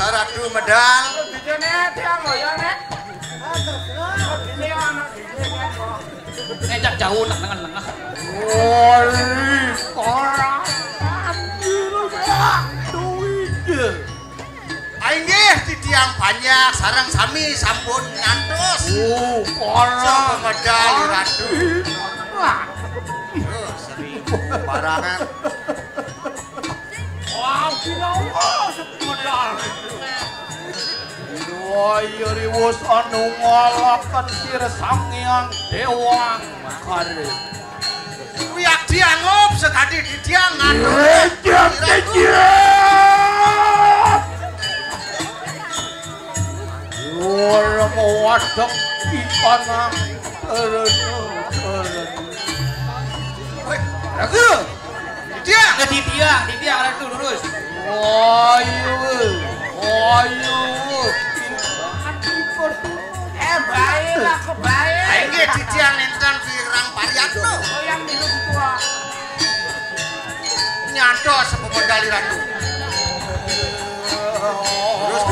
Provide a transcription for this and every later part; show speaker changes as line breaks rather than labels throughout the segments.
Ratu medal.
Ngejak jauh nak tengah-tengah.
Ainggih di tiang banyak sarang sami sampun ngantos. Sama medal Ratu. Sering barangan.
Waya riwus anu ngalakan sir sangyang dewang makare.
Wiyak diangup sekadi di tiang ngantos.
Ora mawadeg ikanang
Ragu. Tiang.
Di tiang Ratu lurus.
Baiklah kebaik.
Ainggih di tiang enten pirang Pariatno.
Yang minum tua.
Nyantos sepemedali Ratu. Terus.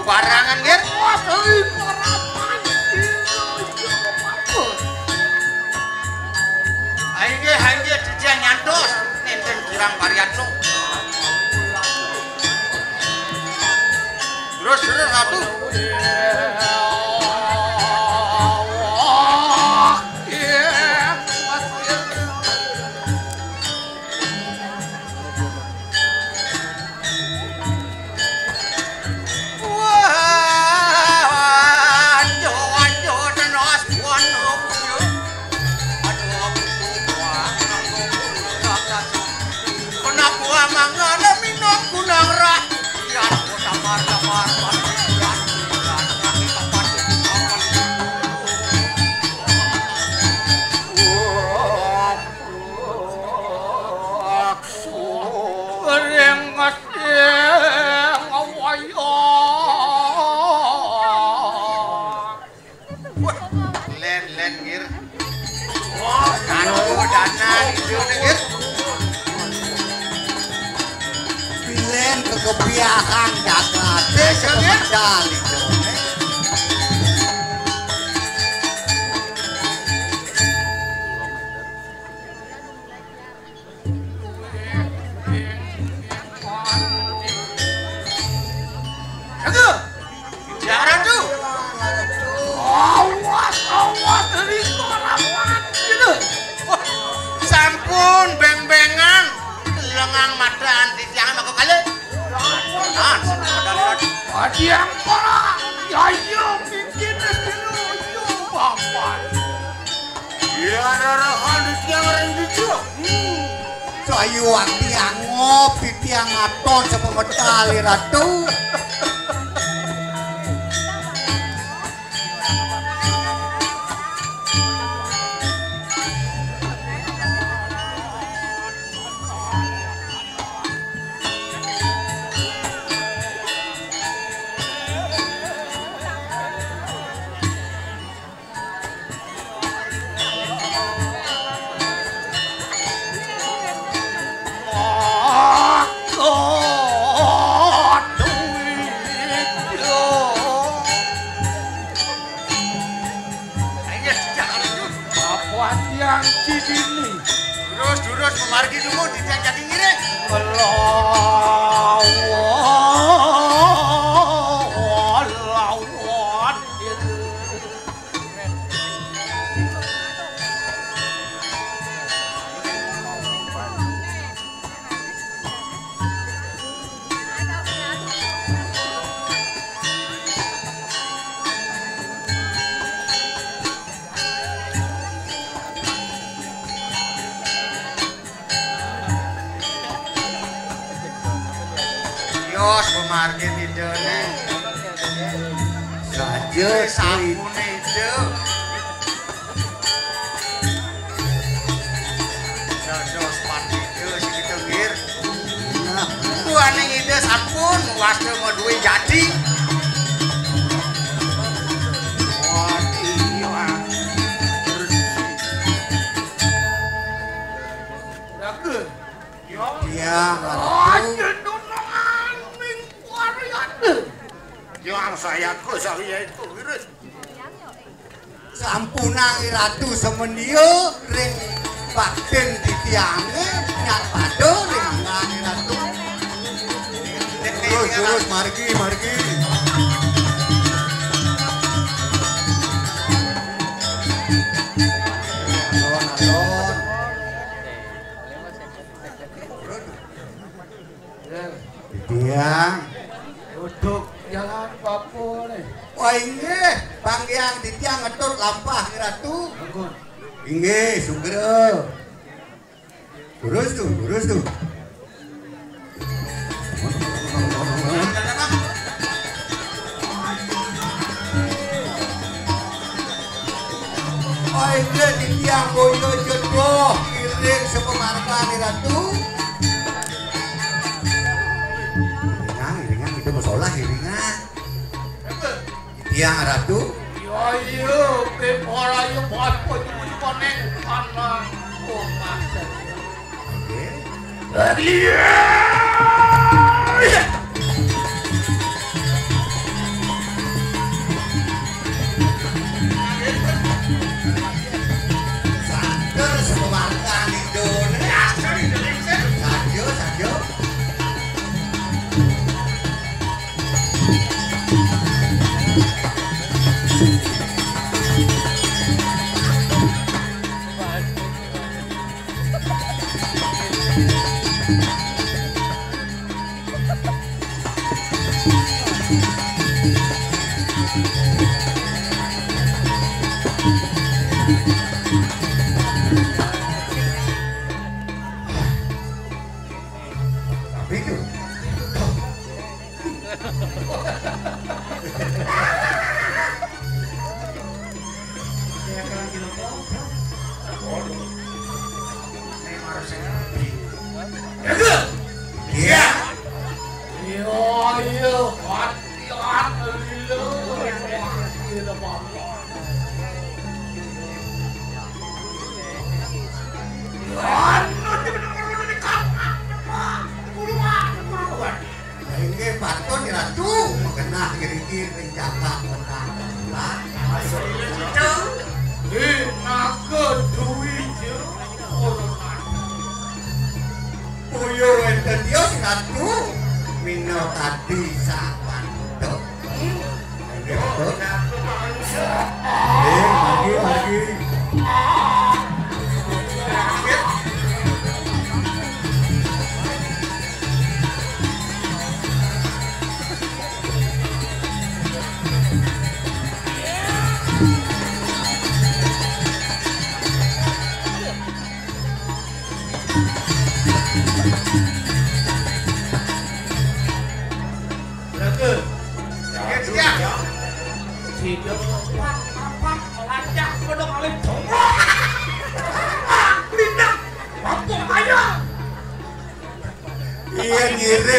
Barangan ger. Ainggih dijang nyantos enten kirang Pariatno. Terus Ratu. Kebiakan jagat medali Jangan tuh. Awas dari korapan gitu. Sampun beng-bengan lengang madaan di tiangan aku kali. Adiang para, ya bikin dulu bapak. Ya ada di tiang rendu. Sayu tiang ngopi tiang aton sepemedali Ratu. Durus memargi dulu di tiang jadi ngiring. Yos pemargin ide nih.
Saja
Sampun ide. Dos pandi ide sing dengir. Buane ide sampun waste mau duwe jadi.
Sampunang Ratu Semendio ring Pakden ditiange nyak pado ring nang Ratu. Terus margi. Tiang duduk jalan papo nih. Wah inggih, panggiang di tiang ngetut lampah Ki Ratu. Inggih, sugero. Lurus tuh. Wah inggih di tiang boyo jodoh kiring sepemarga Ki Ratu. Iringan itu masalah iringan. Tiang Ratu. Yo, ke ora yo papo koneng ana omah. Saker sepemarkan Indonesia. Sajo.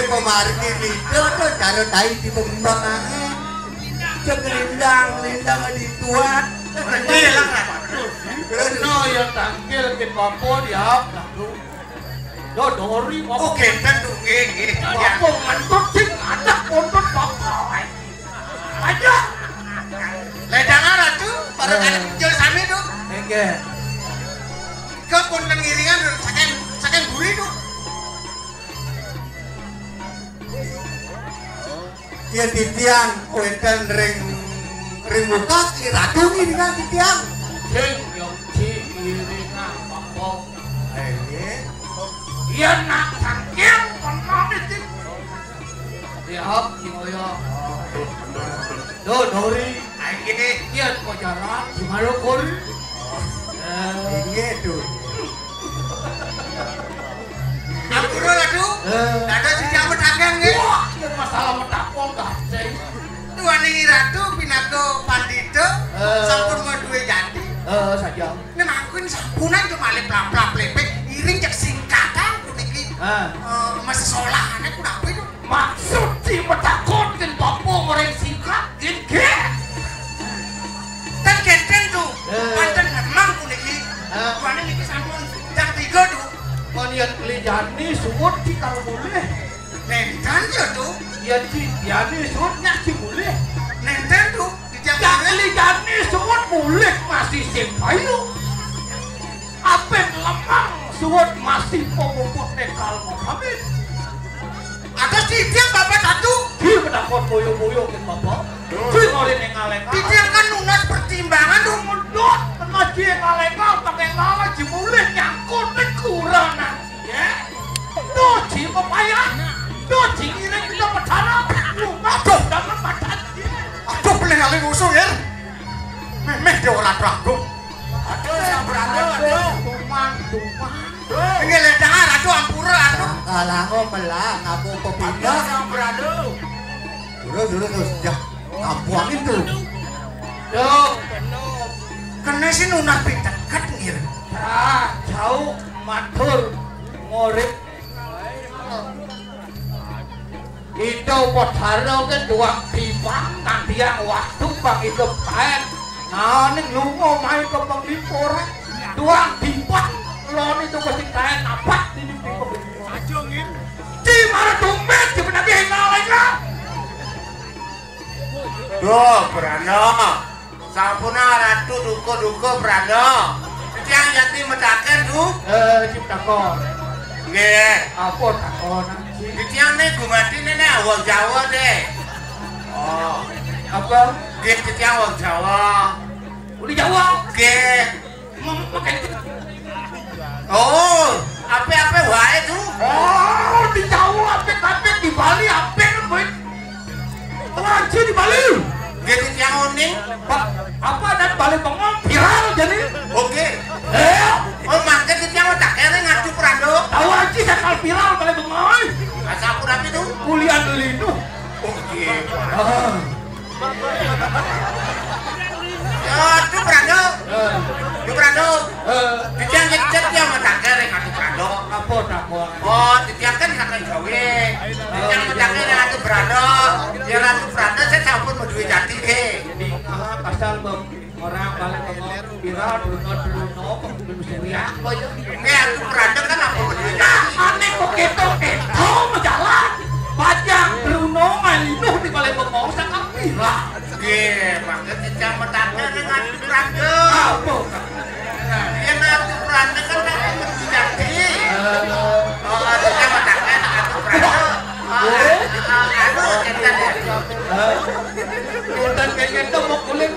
Pemargi lido tuh karo tai dibembang angin. Cegelindang dituat.
Hilang lah.
No yang tangkil ke papo diap lalu. Dodori papo.
Oke, tentu nggih.
Papo ngantut sing ada pondok papo. Aja.
Ledang Ratu, baru kan jual sami tuh.
Nggih.
Kau pun ngiringan
yen titiang wonten ring muka ratu iki kan titiang.
Sing yo diiringan apa?
Nggih.
Yen nak tangkil menawa iki. Ya, kimoyo. Dori.
Ayo gini.
Yen kok jalan gimana kul?
Nggih, Dul.
Ampura ladu. Ada sejak medakang nggih.
Wah, yen masalah medakon gaceng.
Tuane ratu pinato pandita sampun duwe jati.
Saja.
Nek aku ini sampunan cuma plap-plap lepek iring cek singkatan puniki. Mas solahane ku napa itu?
Maksud di medakon kan bapak orang singkat gede.
Kan kenten tuh. Panten memang puniki. Tuane niki sampun jam 3 tuh.
Kon yen kelijani suwut di kalau boleh.
Nenten yo tuh.
Yen kelijani suwut nyak boleh.
Nenten tuh di jam
Yang kelijani suwut boleh masih simpai lu. Apen lemang suwut masih pengumpul nekal Muhammad.
Atas titiang bapak satu.
Di medakon boyo-boyo kan bapak. Di ngorin yang ngalengah.
Titiang kan lunas pertimbangan tuh.
Mendot tenaji yang ngalengah pakai lala jimulih nyangkut nih kurang nanti ya. Tuh ji pepayah. Tuh ji iring kita pedana. Aduh jangan badan dia.
Aduh peleng kali musuh ya. Meh dia orang ragu.
Aduh sambrado aduh. Tuman.
Ini ledangan aduh ampura aduh.
Kalango melang aku pepindah.
Sambrado.
Dulu terus jah kabuangin tuh.
Duh.
Kena sih nunas pintekat ngir.
Jauh matur ngorip. Itu podharo kan doang dipang kandiang waktu bang hidup kain. Nah ini lungo main ke penglipur. Doang dipang lon itu mesti kain apa ini penglipur. Di mana dompet di mana dia ngalenga.
Duh Brano. Sampuna ratu duko Brano. Titiang jati medaken tuh.
Ciptakon.
Nggih.
Apa takon anjing?
Titiang nih gumati nih wong Jawa deh. Oh.
Apa?
Nggih titiang wong Jawa.
Udah Jawa.
Nggih.
Makan
Oh, apa wae tuh?
oh, di Jawa apik-apik di Bali apik kan, Wajib di Bali.
Nggih titiang uning.
Pak, apa dan Bali bengong viral jadi?
Oke. Oh, mangke titiang tak kere ngadu Prando.
Tahu aja sakal viral Bali bengong.
Asa aku rapi tuh.
Kuliah linu.
Oke.
Ah.
Tuh Prando. Tuh Prando. Titiang ngecet yang tak kere ngadu Prando.
Apa takon?
Oh, titiang kan kakek gawe. Titiang medake ngadu Prando. Ya ngadu Prando saya sampun duwe jati ge.
Jadi pasal orang Bali bengong viral bruno pembeli apa itu?
Ngadu Prando kan apa duwe jati.
Aneh kok keto jalan. Pajang Bruno Malino di Bali bengong sangat viral.
Nggih, mangke titiang medake ngadu Prando.
Apa?
Ya ngadu Prando kan kakek duwe jati. Oh, titiang medake ngadu Prando. Anu kentan ya.
Dan kayak gitu mau kulit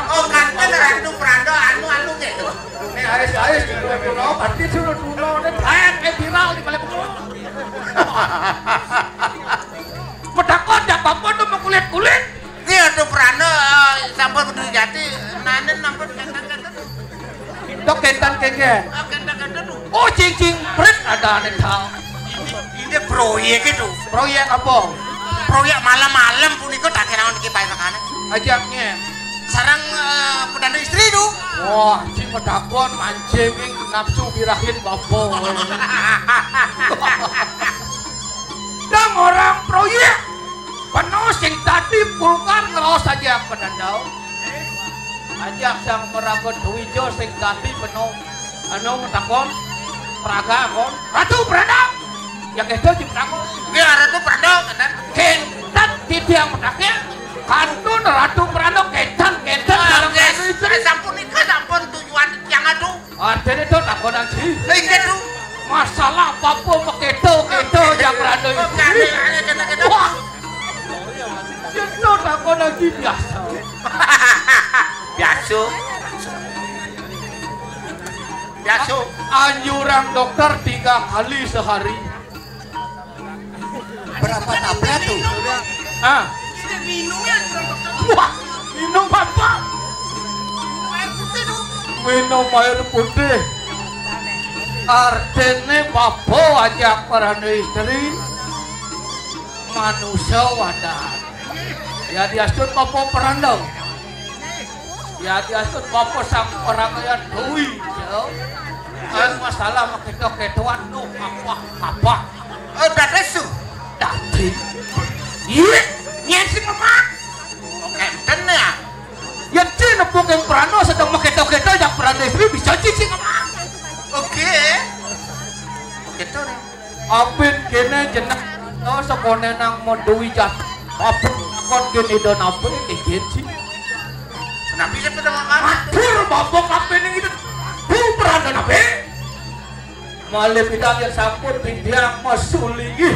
Oh, kanten ratu Prando anu gitu.
ini aris di Pulau berarti suruh dulu ini banyak viral di Bali bengong. Medakon dak bapak tuh mau kulit.
Ki ratu Prando sampun Peduli Jati nanen nampun kanten.
Dok kentan kenge.
Oh, kanten.
Oh cing pret ada nih tahu.
Ini proyek itu.
Proyek apa?
Proyek malam-malam punika tak kira niki paekane.
Ajaknya.
Sarang pedanda istri itu.
Wah, cing medakon mancing nafsu birahin bapak. Dan orang proyek penuh sing tadi pulkar ngeros saja pedandau. Ajak sang meragot Dewijo sing tadi penuh anu medakon praga kon ratu beradab. Yang itu ciptakon.
Ki ratu Prando kanten.
Kentan tidiang medaknya kantun ratu Prando kentan dalam
Saya sampun nikah sampun tujuan yang adu.
artinya itu takonan sih.
Ingat tuh.
Masalah apa-apa keto yang Prando itu.
Wah.
lagi biasa.
Biasa. Biasa.
Anjuran dokter 3 kali sehari.
Berapa tablet tuh?
Ah,
Minum ya, dokter.
wah, minum apa?
Air putih dong.
Minum air putih. Artinya babo ajak para istri manusia wadah. Ya diasut babo perandau. Ya diasut babo sang orang kaya duit. Kan masalah makita ketuan tuh apa?
Oh, dah resu.
Dati. Iya, nyensi mama.
Enten ya.
Ya cina pokeng perandau sedang makita-kita ajak perandau istri bisa cici mama.
Oke. Gitu nih.
Apin kene jeneng no sekone nang modui jat. Apin kon kene don apin iki sih.
Kenapa bisa pada makan?
Atur babok apin iki. Bu peranda nabe. Malih kita yang sampun pindiang masulingi.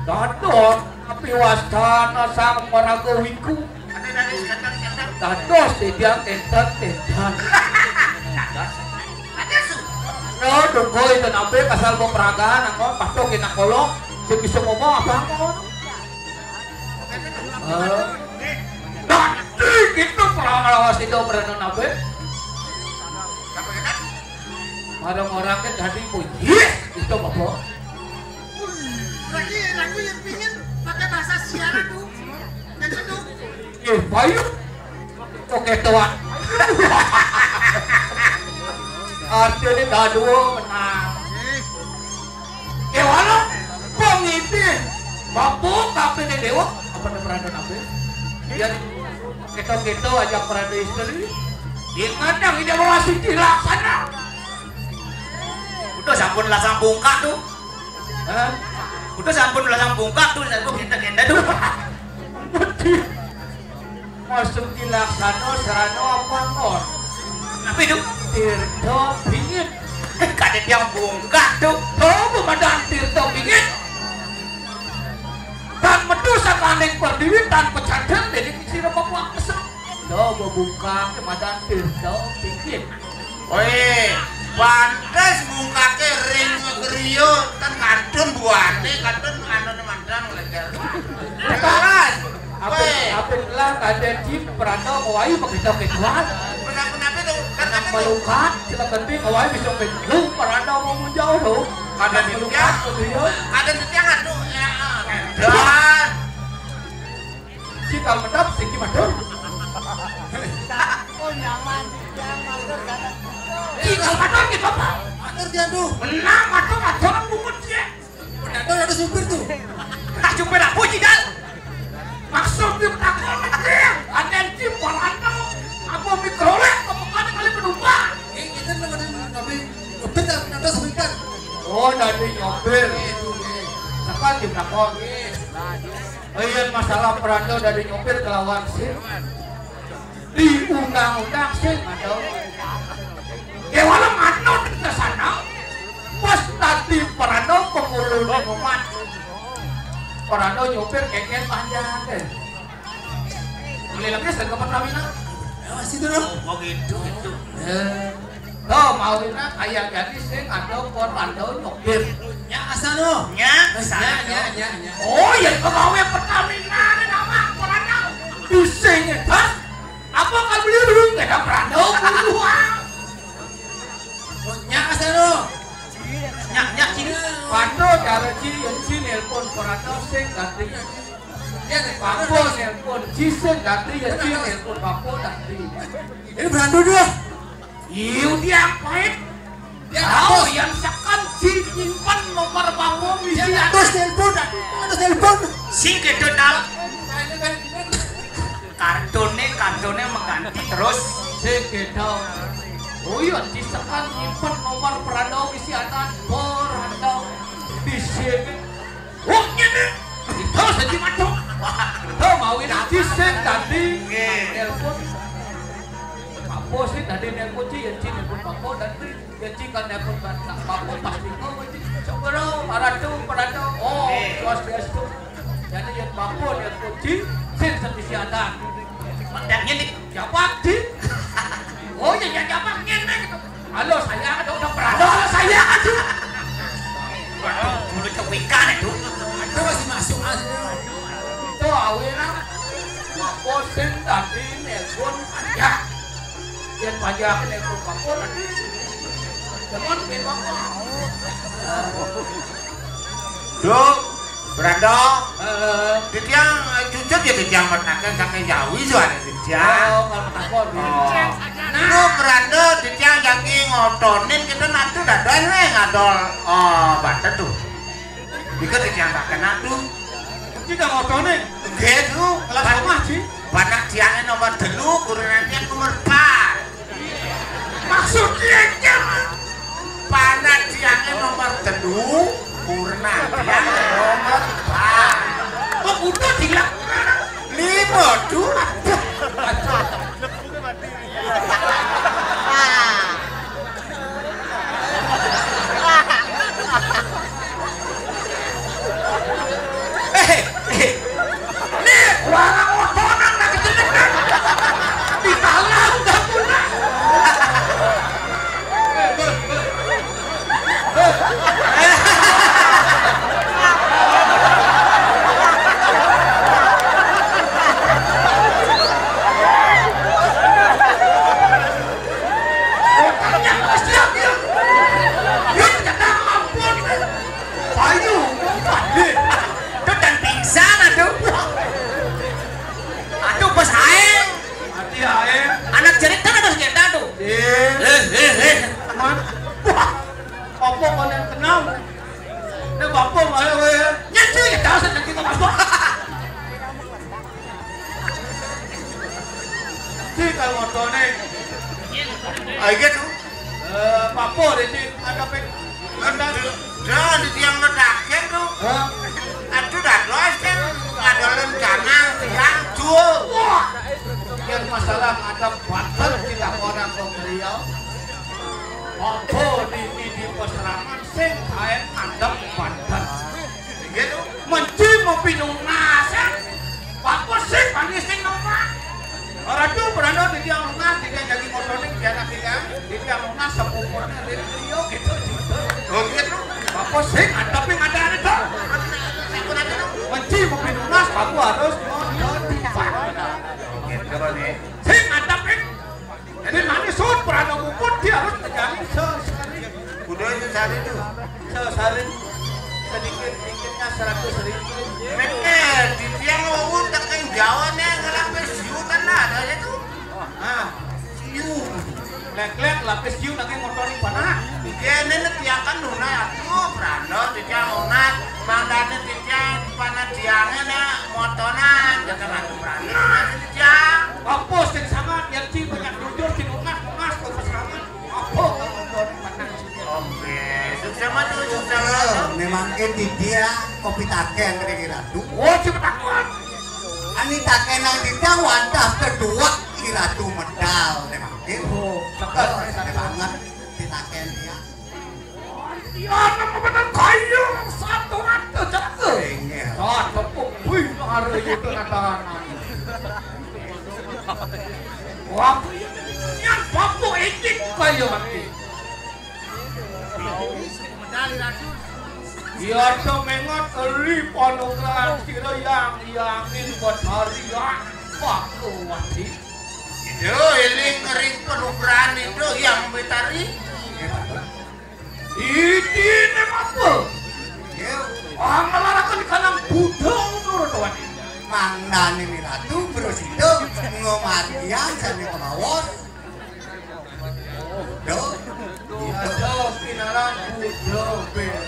Dados api wastana sang paragowiku.
Ada dari skandal.
Dados tidiang enten-enten.
Ada su.
No, dungko itu nabe kasal mo peragaan ako pasok kinakolok. Sige sumo apa ako? Nanti gitu perawas itu berada nabe.
Apa kata?
Orang-orang kan tadi pun yes itu apa?
Lagi yang pingin pakai bahasa siaran tuh. Yang itu.
Bayu. Oke tua. Artinya dua menang. Wala pangipin. Mabuk tapi ni dewa apa na berada nabe? Yan kita aja berada istri. Ingat yang ini masih dilaksana.
Udah sampun lah sambungkak tuh.
Hah?
Udah sampun lah sambungkak tuh. Aku genda tuh.
Masuk dilaksana serano apa ngor?
Tapi tuh.
Tirto pingin.
Kadet yang bungkak tuh.
Oh, pemadam Tirto pingin. Dan medusa kaneng berdiri tanpa cadang jadi kisir bapak kesel. Do membuka pemadam Tirto pingin.
Woi, pantes bungkake ring ngeriyo kan kadun buane, kadun anu mandan leger. Kan.
Apa lah kaden jip perantau kawai begitu ketuan.
Kenapa tuh?
Karena melukat, sila ganti kawai bisa ketu perantau mau menjauh tuh.
Ada di
melukat begitu.
Ada di tiang tuh. Ya. Dan
Jika mendap singki madun. Jika madun gitu apa?
Atur dia tuh.
Menang madun bungkut sih.
Penonton ada supir tuh.
cuma nak puji dah.
Maksudnya takut dia. Atensi perantau. Apa mikrolek kepekan kali penumpang.
Kita nabi upet dah penonton sebentar.
Oh, dari nyopir. Sekarang di belakang. Iya masalah perantau dari nyopir ke lawan sih. Di undang-undang sih ada. Ya walau manut ke sana. Pas tadi perantau pengulur umat. Perantau nyopir keket panjang deh. Boleh lagi saya ke Pertamina.
Masih tuh dong.
Oh gitu gitu.
Tuh mau ini kayak jadi sih ada perantau nyopir.
Ya asal lo.
Nya,
Ya.
Oh ya pegawai Pertamina ini nama perantau. Bisingnya tas. Apa kan beli dulu nggak ada perantau buruan.
Ya asal lo.
nya sini.
Pando cara ci nelpon perantau sing ganti.
Ya
Papo nelpon ci sing ganti ya ci nelpon papo ganti.
ini berandu dulu.
Iu dia pahit.
Ya
Tahu yang sekan ci nyimpan nomor papo misi ada.
terus telepon.
Sing gedhe dal. Kartone mengganti terus.
Sing gedhe. Oh iya ci sekan nyimpan nomor perantau misi ada perantau di sini. Oh ini. Itu saja macam. Tahu mau ini ci sing ganti nelpon. Papo sih tadi nelpon ci ya ci nelpon papo dan ya ci kan nelpon papo pasti kau ci. Coba perantau. Oh, luas biasa. Jadi ya papo nelpon ci Sin sedisi adan. Mandangnya nih jawab di. Oh ya jawab ngene gitu. Halo saya ada udah berada. Halo saya aja. Waduh, mulut kewikan itu.
Itu masih masuk aja.
Itu awena. Apa sin tadi nelpon pajak. Yang pajak nelpon kapol tadi. Jangan main apa.
Duk, Brando. Ditiang jujur ya ditiang menakan kakek Jawi soalnya ditiang.
Oh, kalau takut.
Nah, Brando ditiang jaki ngotonin kita nanti dadan we ngadol batet tuh. Dika ditiang tak kena tuh.
Jika ngotonin.
Nggih tuh,
Kelas omah sih.
banak tiangnya nomor 3, kurunannya nomor 4.
Maksudnya
Panak tiangnya nomor 3, kurunannya nomor 4.
kok udah bilang
5 tuh.
nih warang otonan lagi jenengan ditalang dah pula.
Anak cerita harus kita tuh.
Apa kau yang kenal? Ini bapak malah we nyatu ya tahu sedang kita bapak. Si kalau motornya,
Ayo tuh.
bapak di sini ada pek.
Jangan di tiang ledakin tuh. Aduh dah doang kan ada rencana tiang tuh.
Wah, yang masalah ada batal tidak orang pembeliau. Apa di peserangan sing kain ada batal.
Gitu.
Menci mau pinunas ya. Bapak sih panggil sing nomor. Orang tuh berada di tiang lunas, dia jadi motorik dia nak tiang, di tiang lunas sepupunya dari beliau gitu.
Oh gitu.
Bapak sih tapi ada itu. Menci mau pinunas, bapak harus motorik.
Gitu nih.
Sing ada ping. Jadi mana sud berada ngumpul dia harus terjalin sehari.
Udah itu sehari tuh.
Sehari sedikitnya 100.000.
Mereka di tiang laut tekan Jawa nih ngelapis siu kan ada itu.
Ah,
Siu.
lek-lek lapis siu lagi motorik panah.
Dia nenek tiang kan nuna aku beranda di tiang lunas. Mandane di tiang panah tiangnya nih motonan jangan aku beranda di tiang.
Apa sing sama yang ci banyak jujur ci lunas ke peserangan. Apa kalau motorik panah sini?
Oke, sukses tuh sukses.
Memang di dia kopi taken kira-kira tuh.
Oh, cepat akuan.
Ani taken nang di dia wadah kedua kira tuh medal memang.
Oh,
Cakep
cakep
banget di taken dia.
Ya, nama benar kayu 100 cakep.
Pengen.
Ah, tepuk. Wih, hari itu katakan. Wah, yang papu etik kayu mati.
Medali racun.
Ya, semengat eri panugrahan kira yang yangin buat harian. Wah, mati.
Itu ring penugrahan itu yang betari.
Ini apa?
Ya,
Ah, ngelarakan di kanan budong menurut tuan.
Mangdan ini ratu terus itu ngomatian sampai ke bawah. Do,
Ada pinaran budong bel.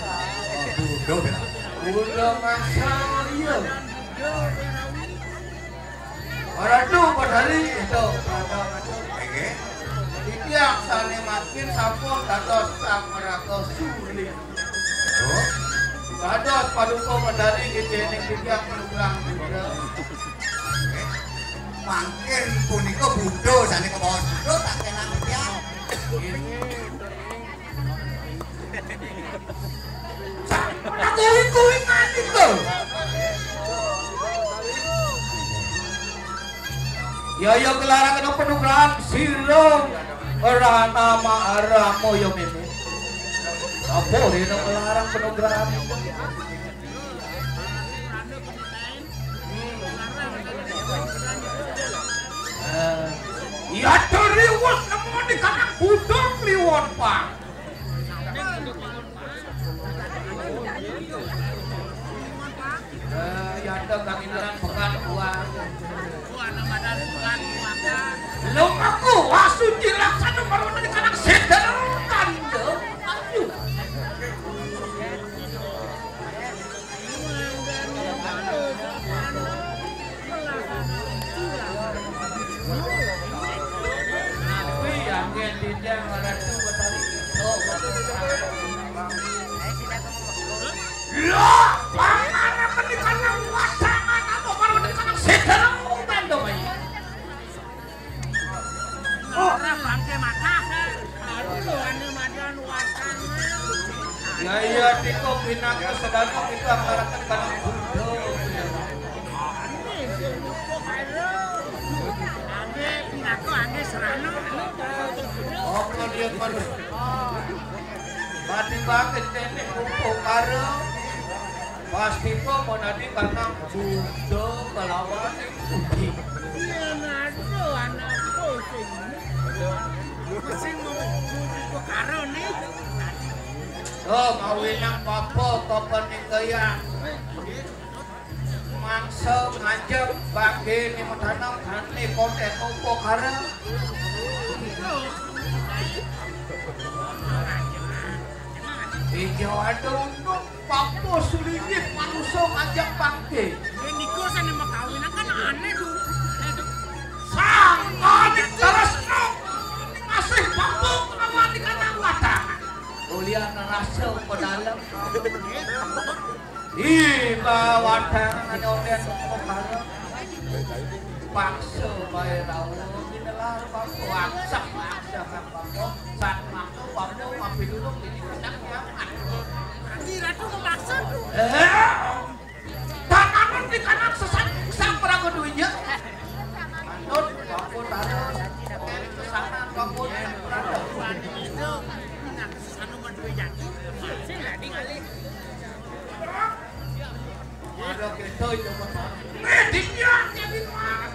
do bela.
Budong masalia. Orang tu berdari itu.
Oke.
Yang sani makin sampun dados sang meraka sulit.
Do.
Dados paduka berdari di jening tiang penugang juga.
Mangkin punika budo sane ke bawah budo tak kenang dia.
Aku kuwi nganti to. Ya kelarangan penugaran sirong Rana Ma'ara Moyo Mimi apa ini kelarang penugaran ya teriwat namun di kanan budok liwon pak ya ada kanginan pekan uang lo aku wasuci laksana baru di kanan sedang kandel aduh Loh, panganan menikanan wadangan atau baru menikanan sedang tanda bayi.
Orang bangke mata. Aduh, ane madan wakan.
Ya iya tiko pinang sedang itu angkarakan kana budo.
Ane pinako ane serano.
Oh, dia kan. Mati banget nenek kumpul karo. Pasti kok mau nanti karena budo kelawan budi.
Iya nado anakku sing. Sing mau karo nih.
Oh, mawinang papo kapan ning kaya. Mangsa ngajak bagi ni matanang hane konten kumpul karo. Ijo ada untuk papo sulinit manusia ngajak bangke.
Niko sana mau kawinan kan aneh tuh.
Sangat terus masih papo lawan di kanan mata. Ulian rasa ke dalam. Iba wadangan onen kokara. Paksa bae rawo dinelar papo aksak kan papo sak makno papo mapi dulu ini kenang nyaman.
Gila tuh maksud tuh.
Tanaman di kanan sesat sang perago duinya. Anut papo taruh ke sana papo berada.
Itu nak sanu mandu jadi. Sing lah ningali.
Ada kita coba. Mediknya jadi mah.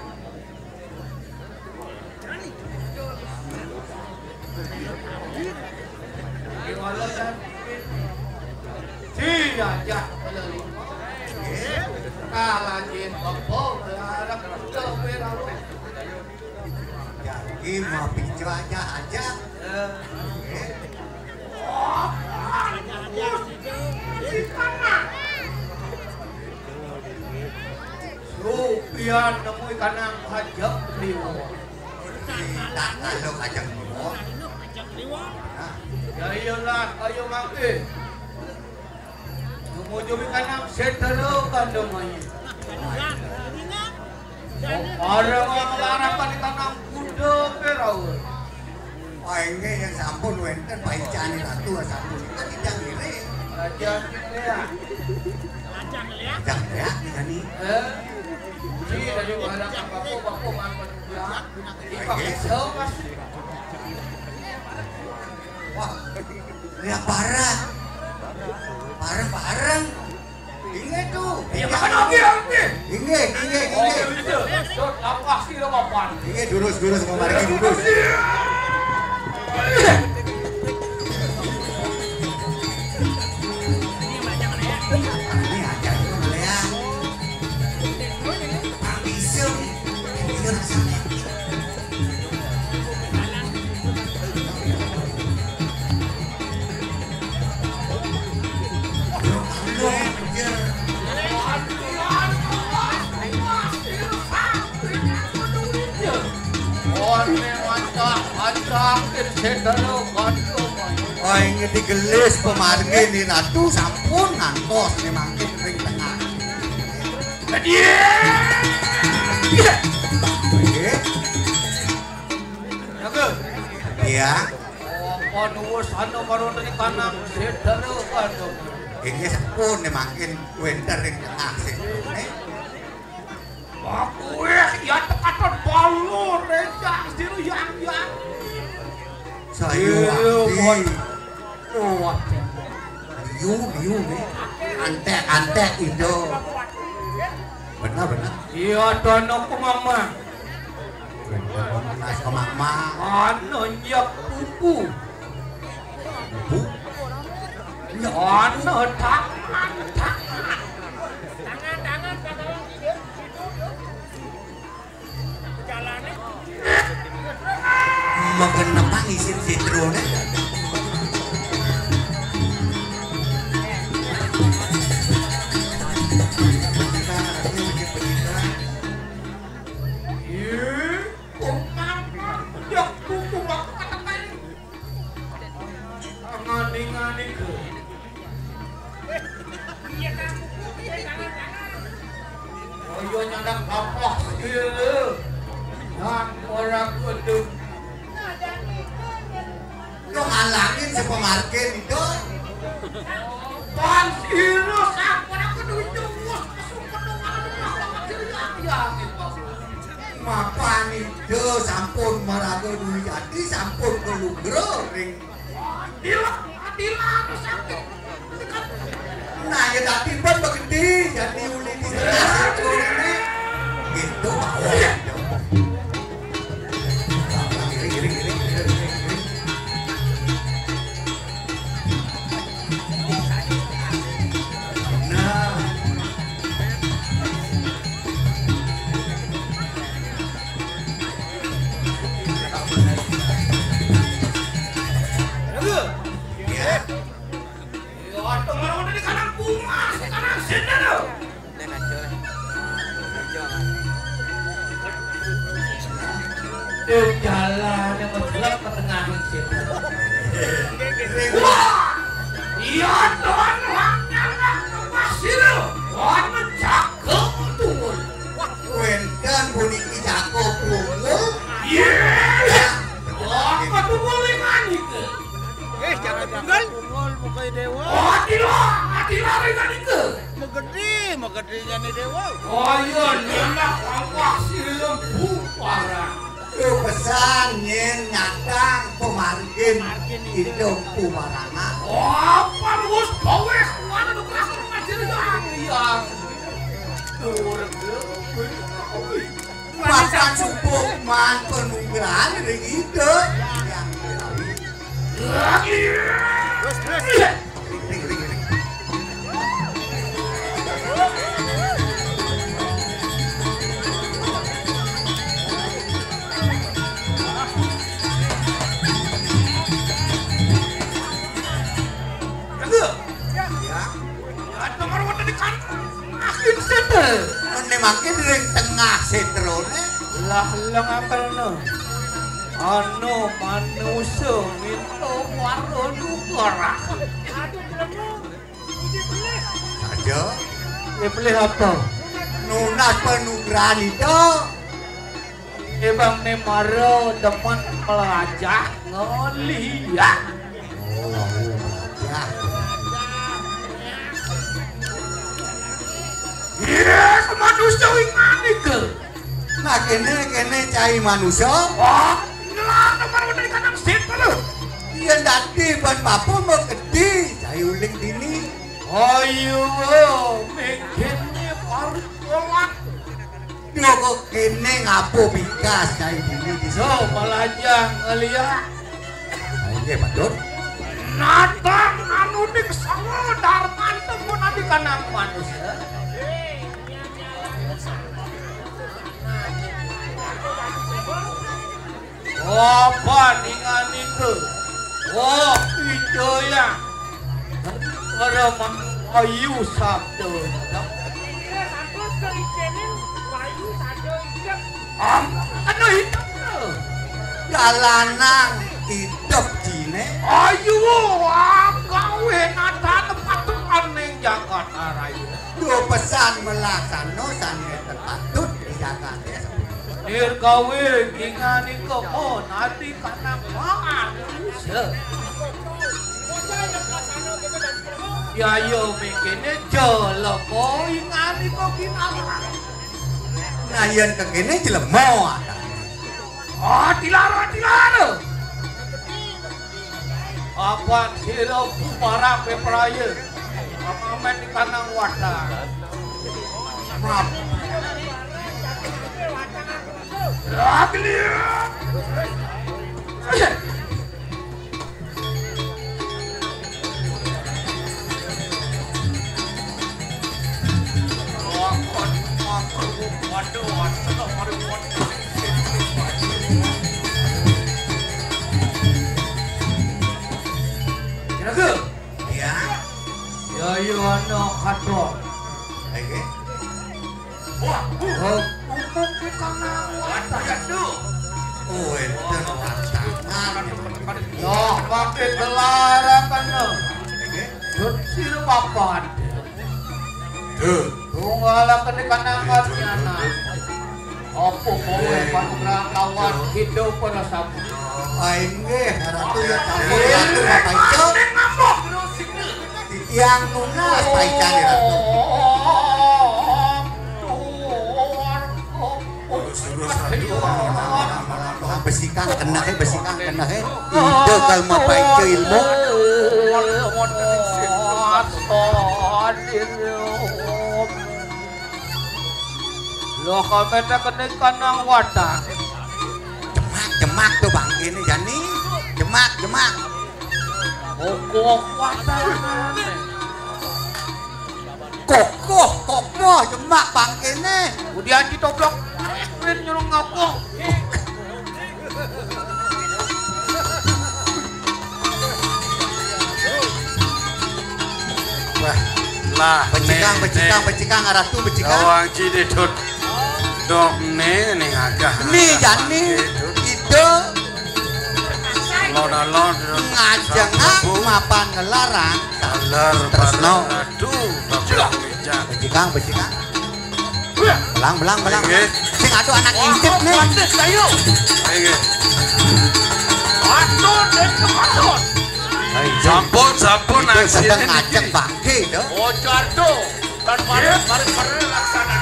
Iwala dan Cia kalajin papo larang coba lalu.
Jadi mau picu aja.
Rupiah nemui kanang hajak liwo.
Tak kalau kajang liwo.
Ya iyalah ayo mangke. Tumuju kanang setero kandung ayi. Orang ngarapan di kanang kuda perau.
Oh ini yang sampun wenten paicane ratu sampun itu tidak ngiri.
Aja ya.
Jangan ya ini.
Si dari barang bako mampun ya. Dipakai sewas.
Wah, lihat barang. Ini tuh.
Ya makan lagi.
Ini.
Oh, itu. Dot apa sih lo papan?
Ini durus mau margi durus. Ini aja itu ya. Bisa. Ini rasanya. Oh ini digelis pemargi ni ratu sampun ngantos ni mangkin ring tengah.
Jadi
Iya.
Oh, nuwus anu karo teni kanang sedaro kandung.
Ini sampun ni mangkin wenter ring tengah sih.
Aku ya tekaton bal Allah recak siru yang
Sayu akti.
Wah,
Liu nih. Antek itu. Benar.
iya dono ku mama.
Benar ke mama.
Ano nyak pupu.
Bu.
Ano tak.
Makan apa isin sitrone?
Ayo nyandang kapok gitu. Hang orang kudu.
Lo ngalangin si pemarkir itu.
Pan siru sampun aku nuju.
Mapan itu sampun marago dulu jadi sampun kelugro ring.
Adila sakit.
Nah ya tadi pun begede jadi uli di tengah situ ini. Gitu.
Jalan yang gelap ke tengah situ. Wah, iya tuan orangnya pasir, warna cakep tuh.
Wendan buniki jago punggul.
Iya, apa tuh boleh ngani ke?
Jangan tunggal. Tunggal mukai dewa.
Oh, adila ringan ke?
Mau gede nih dewa.
Oh iya, nyenak pasir lembu parah.
Lu pesan nyen nyatang pemargin hidung pumarana.
Apa bos kowe mana lu keras macam yang
Makan subuh man penunggahan dari itu yang
Terus.
makin ring tengah setrone
lah ngapelno anu manusia minta waro dukara
saja
pilih apa
nunas penugrahan itu
Bang Nemaro demen melajak ngeliat iya manusia ingani ke
nah kene cai manusia
wah ngelah nomor dari kadang situ lu
iya nanti ban papa mau gede cai uling dini
ayo mikirnya baru kolak
dia kok kene ngapo bikas cai dini
so melajang ngeliat
iya betul
natang anu dik sama darman temu nabi kanang manusia apa ningani ke wah itu ya orang ayu sabdo anu itu
jalanan hidup jine
ayu gawe nata nepatuan ning Jakarta Raya
dua pesan melaksano sange terpatut di Jakarta
dir gawe ingani ke oh nanti kana manusia ya yo mikirnya jelo kok ingani kok kinala
nah yang kekene jelemo ada
Dilara. Apa sira para pepraya? Amen di kanang wadah.
Maaf. Ya.
Ya yo ana kadok.
Oke.
Wah,
Umum di kanang wadah du.
Oh, enten watangan.
Yo pake gelara kana.
Oke.
Dut sira papan.
Tuh.
Tunggal kene kanang kanyana. Opo kowe pangrakawan hidup para sabu.
Aingge ratu ya tampil ratu apa itu? Yang nunas paikan ya ratu. Besikan kena ide kalma paikan ilmu.
Lo kamera kene kanang wadah.
Jemak tuh bang ini Jani. Jemak.
Kokoh wadah.
Kokoh jemak bang ini.
Kemudian ditoblok. Nyuruh ngokong.
Wah,
lah
becikang ratu becikang.
Awang cide dot dok nih agak.
Nih Jani, ide
Lon
ngajeng mapan ngelarang.
Alar
Tresno.
Aduh, bapak
Becikang. Belang.
Oke.
Sing atuh anak intip nih.
Oke.
Patun.
Sampun
Itu
aksi
sedang
ini.
ngajeng bangke dah.
Oh jardo. Dan mari laksana.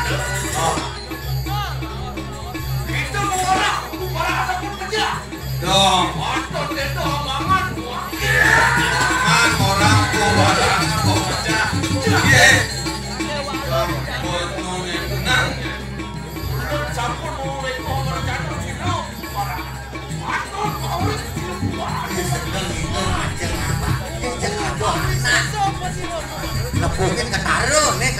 Itu orang ada pun kerja.
Dong.
Patun itu omongan.
Man orang kuwaran bocah. Ye. Menang.
Sampun mulai nomor jatuh sino. Patun kau.
Nepukin ketaruh nih.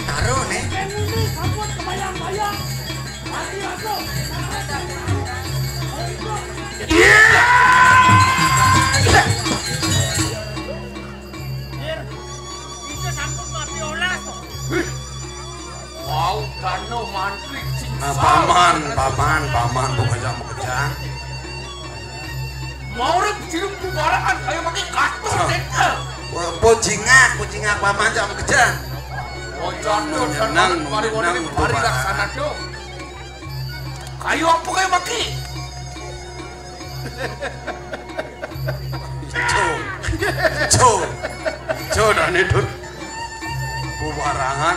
Wow, kano mantri.
Nah, paman bekerja.
Mau rek cium kubaran kayak pakai kartu teka.
Pocingak paman jam bekerja.
Oh jardo
Menang,
mari
menang,
laksana dong. Kayu apa kayak pakai?
Co dan itu bubarangan.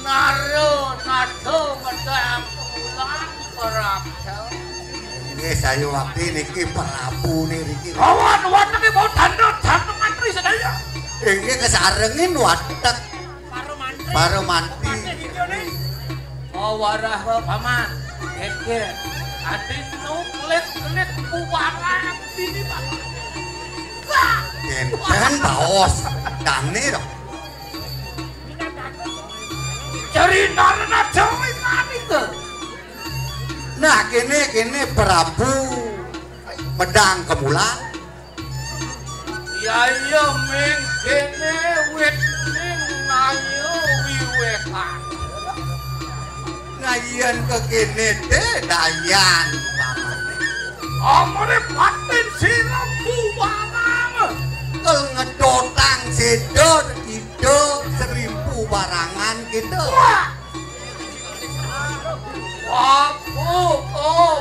Nado medang pulang perap.
Ini saya waktu niki Prabu nih niki.
Kawan ini mau tanda mantri sedaya.
Ini kesarengin watek baru mati.
Oh warah paman. Eke. Adi nu kelit kubaran ini pak.
Enten baos dane dong.
Cari narana jawi kami ke.
Nah kene Prabu medang kemulan.
Ya iya ming kene wit ning ngayo wiwekan.
Ngayan ke kene deh dayan paman.
Amane paten sira kubaran.
Kel ngedotang sedot itu 1000 barangan gitu.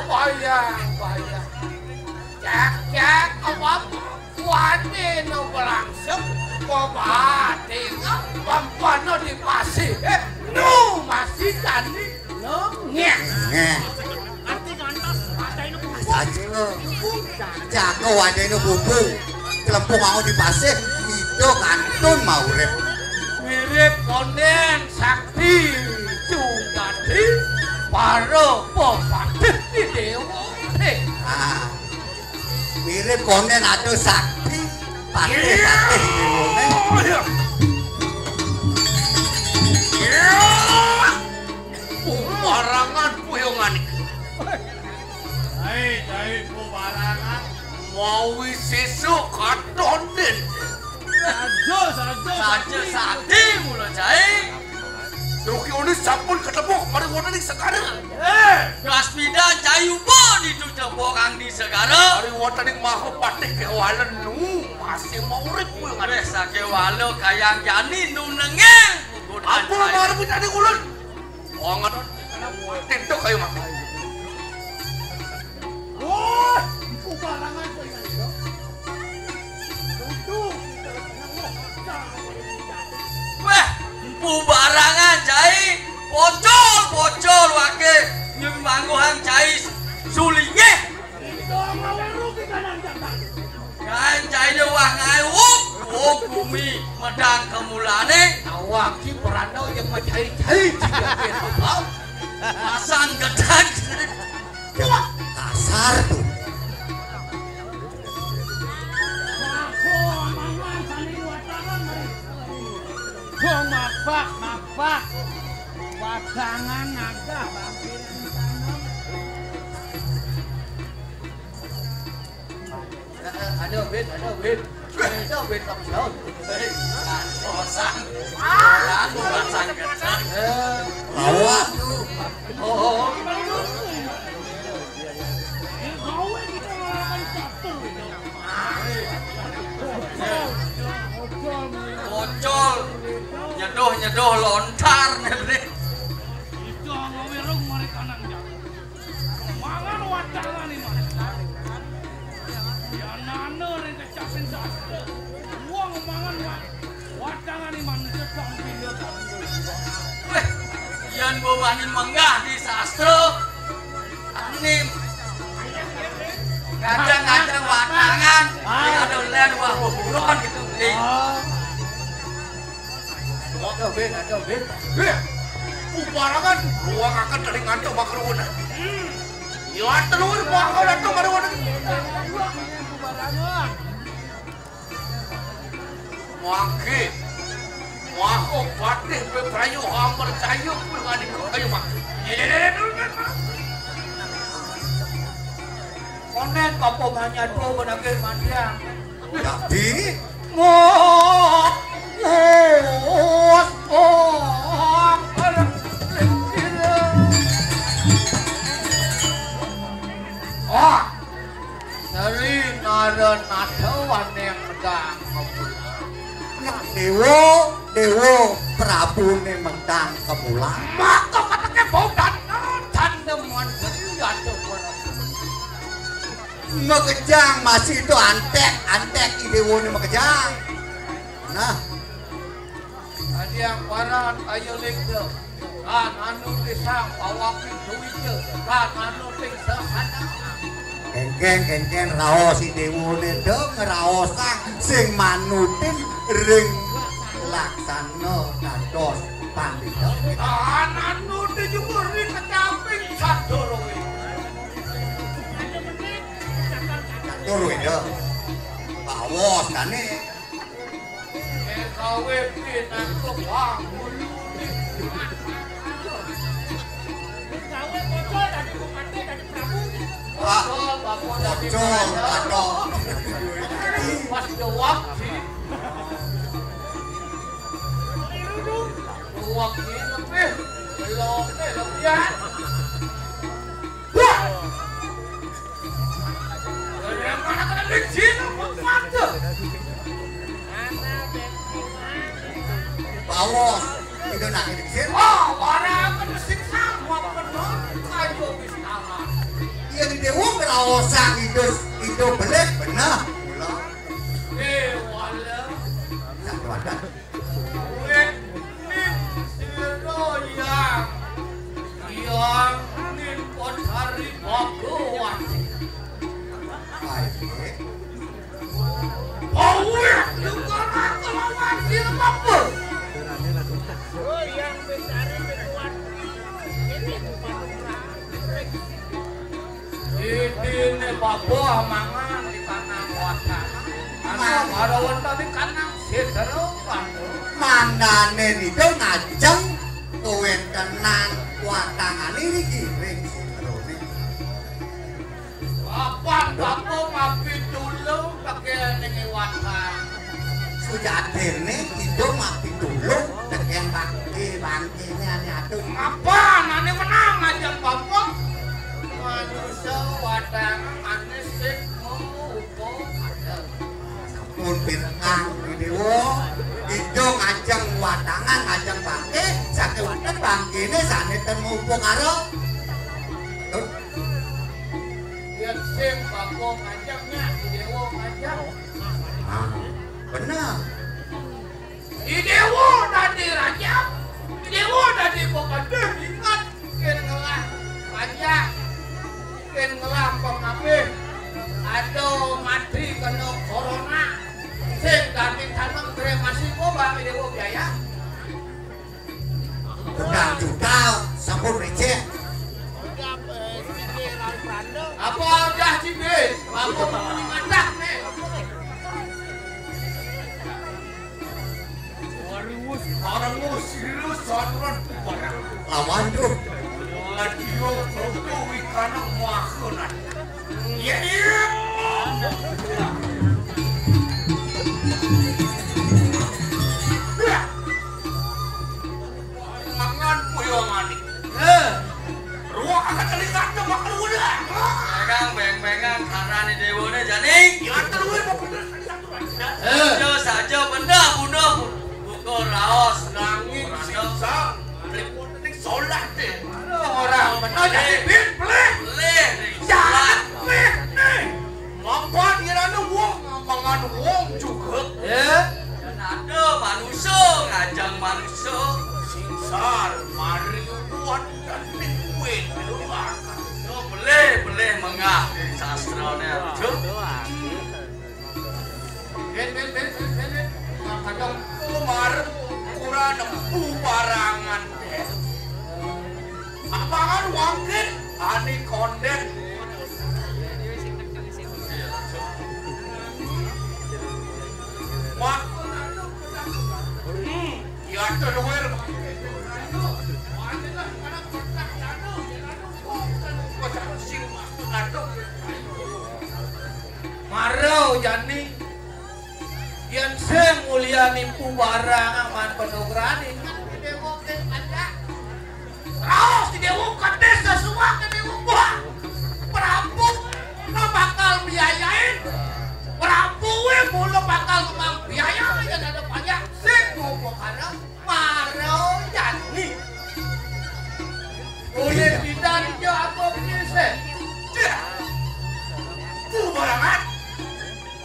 Bayang. Cek apa kuane no langsung kobate pampan di pasir. No masih tani.
Ngeh.
Ngeh.
Arti ngantos wadahne bubuk.
Saja. Jago wadahne bubuk. Kelempung mau dipasih itu kantun mau urip.
Mirip konden sakti Jungkadi para pepadhe dewa.
Ah. Mirip konden atuh sakti patih-patih dewone.
Pembarangan puyungan iki.
Jai pembarangan.
Mau sesuk katon den.
Saja
Sadi mula Jai. Doki ini sampun ketemu kemarin wonten di Segara.
Rasmida Jayubo ditutupok kang di Segara.
Hari wonten ing Mahapatih kewalan nu masih mau urip puyungan.
Wes sakewalo kayang jani nu nengeng.
Apa marep tadi ulun? Wanget. Tindak kayu mah.
Oh, pembarangan kok ini. Duduk. Weh, pembarangan Jai. Bocol wake nyung manggohang Jai sulinge. Kan Jai wah ngayup. Oh, bumi medang kemulane.
Awak ki perano yang macai-cai jika
Pasang gedang.
Kasar tuh.
Mapak. Wadangan naga bangkiran tanam.
ada win kamu tahu.
Pasang. Pasang gedang.
Awak tuh.
Oh.
Bocol. Nyedoh lontar nih.
Itu ngawirung mereka nang jalan. Mangan wadangan ini mah. Ya nana ring kecapin sastra. Uang mangan wadangan ini manusia sampai dia tak.
Weh, yan bawani menggah di sastra. Anim. Kadang-kadang wadangan. Ada len wah buburon gitu.
Ada win.
Pembarangan ruang akan dari ngantuk makarunan. Ya telur bakal datang makarunan. Mangke. Wah, patih beprayu hammer cayu puluhan itu kayu mak.
Konen papomannya tuh benake mandiang.
Jadi
dari nada nadawan yang medang
Dewo Prabu ne mendang kemulan.
maka katanya bau dan tandeman setia tuh
Mekejang masih itu antek Dewo ne mekejang. Nah,
ada yang barat ayo lingga kan anu disang pawakin duitnya kan anu tingsa sana
kengkeng raos si Dewo ne dong ngeraosang sing manutin ring laksana dados pandita.
kan anu dijumuri kecamping sadorong
Turu itu. Bawas kan nih.
kawe pinan kebang
Bocol atau
pas dewak sih dewak sih lebih belum lebihan wah dari mana kena licin apa
bawas itu nak dikisir.
oh orang kena siksa mau penuh kayu bistaman
Iya di Dewo ngeraosang itu belet benar.
wala
Satu ada.
Iya Awe, negara kelawan silapur.
Yang besar berkuat ini
Ini bapak mangan di kanang watan. Anak barawan tadi kanang sederokan.
Mandane itu ngajeng tuwin kenang watangan ini giring sitrone.
Bapak mapi dulu pakai nengi watan.
Sujadene itu mapi dulu teken bangke-bangkene ane atuh.
Apa nane menang aja bapak? Manusia wadang ane sik mau ada.
Pun pirang dewa itu ngajeng watangan ngajeng bangke sakewaten bangkene saneten mumpung karo
Yang sing bapak ngajangnya dewa ngajang.
bener
Idewo tadi raja, idewo tadi pokoknya ingat ken ngelah pajak, ken ngelah pengape, aduh mati kena corona, sing kami tanam kremasi boba idewo biaya.
udang juga sampun receh
Apa udah cibe, aku mau dimasak nih. Orang musirus saluran barang.
lawan tuh
Radio foto wikana makunan. Iya. Mangan puyangan. Ruang akan terlihat makan udah.
Pegang beng-bengan karane dewane janing.
Ya terus mau bener.
Saja saja benda bunuh. Pukul raos
Nanging sisa. Repot ning solat deh. Orang bener jadi beli.
leh
Jangan beli nih. Ngapa kirana wong mangan wong juga.
dan ada manusia ngajang manusia.
Singsar mari buat dan nikuin luar.
So boleh mengah sastranya. Cuk.
Ben. Kadang kumar kurang nempu barangan deh. Apangan wangkin ani konden. Wah. Ya terluar. Marau jani yang sing mulia nimpu barang aman penograni dewoke aja raos di dewoke desa semua ke dewoke perampok lo bakal biayain perampok we mulu bakal kemang biaya yang ada banyak sing ngomong karena marau jani boleh pindah dia apa bisa tuh barangan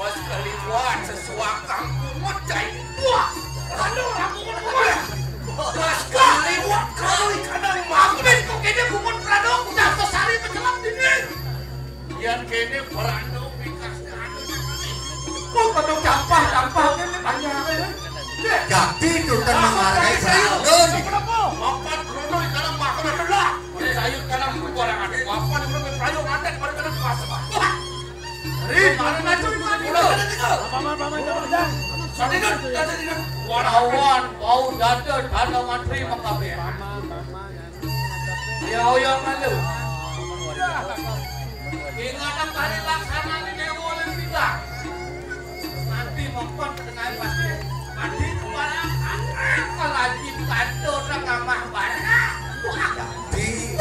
pas kaliwat sesuatu kampung ngocai wah kalau aku ngomong pas kaliwat kalau ikan mampir kok kene bungun prado udah sesari pencelap ini yang kene prado bikas kado kok kado campah kene banyak
jadi itu kan menghargai Brandon
makan krono ikan makan adalah sayur kanam kubarangan makan krono prado ngantek pada kanam kuasa Rin, mana ngaco Warawan, bau dada, dada mantri makabe. Ya, yang malu. Ingat ang kari laksana ni Dewa Olempika. Nanti mampun dengan pasti. Nanti barang kalajin kanto na kamah barang.
di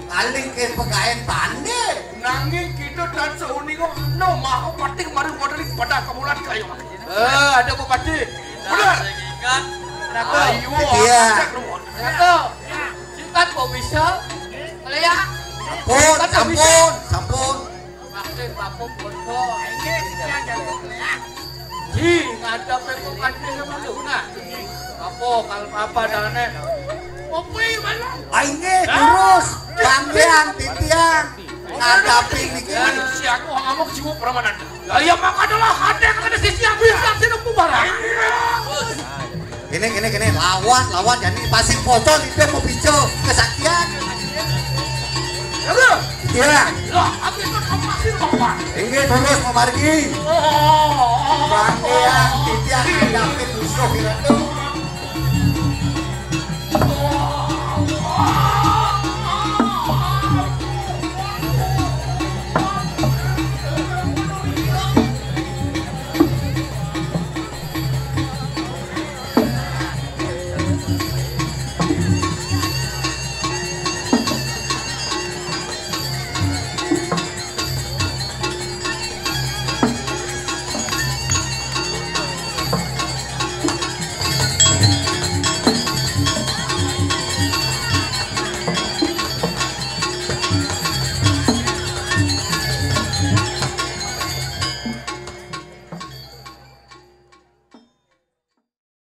paling ke pegawai tani
Nanging kita dan seuni kok no mau pati kemarin modeling pada kemulan kayu. Ada bupati. Benar.
Ingat
Ayo,
Iya.
Nako. Singkat kok bisa. Kelea.
sampun
Maksud bapak foto. Ini kelea. Ji, ngadap bupati sama lu nah. Kalau apa dane? Kopi mana?
ini terus bangkian titian ngadapin niki.
Si aku ngomong jiwa peramanan. Ya maka adalah hati yang ada sisi yang bisa sinemu barang.
Gini lawan jadi pasing pocong itu mau bico kesaktian. Iya.
Lah, aku itu pasir bapak.
Ini terus memargi.
Oh.
Bangke yang tidak ngadapin musuh itu.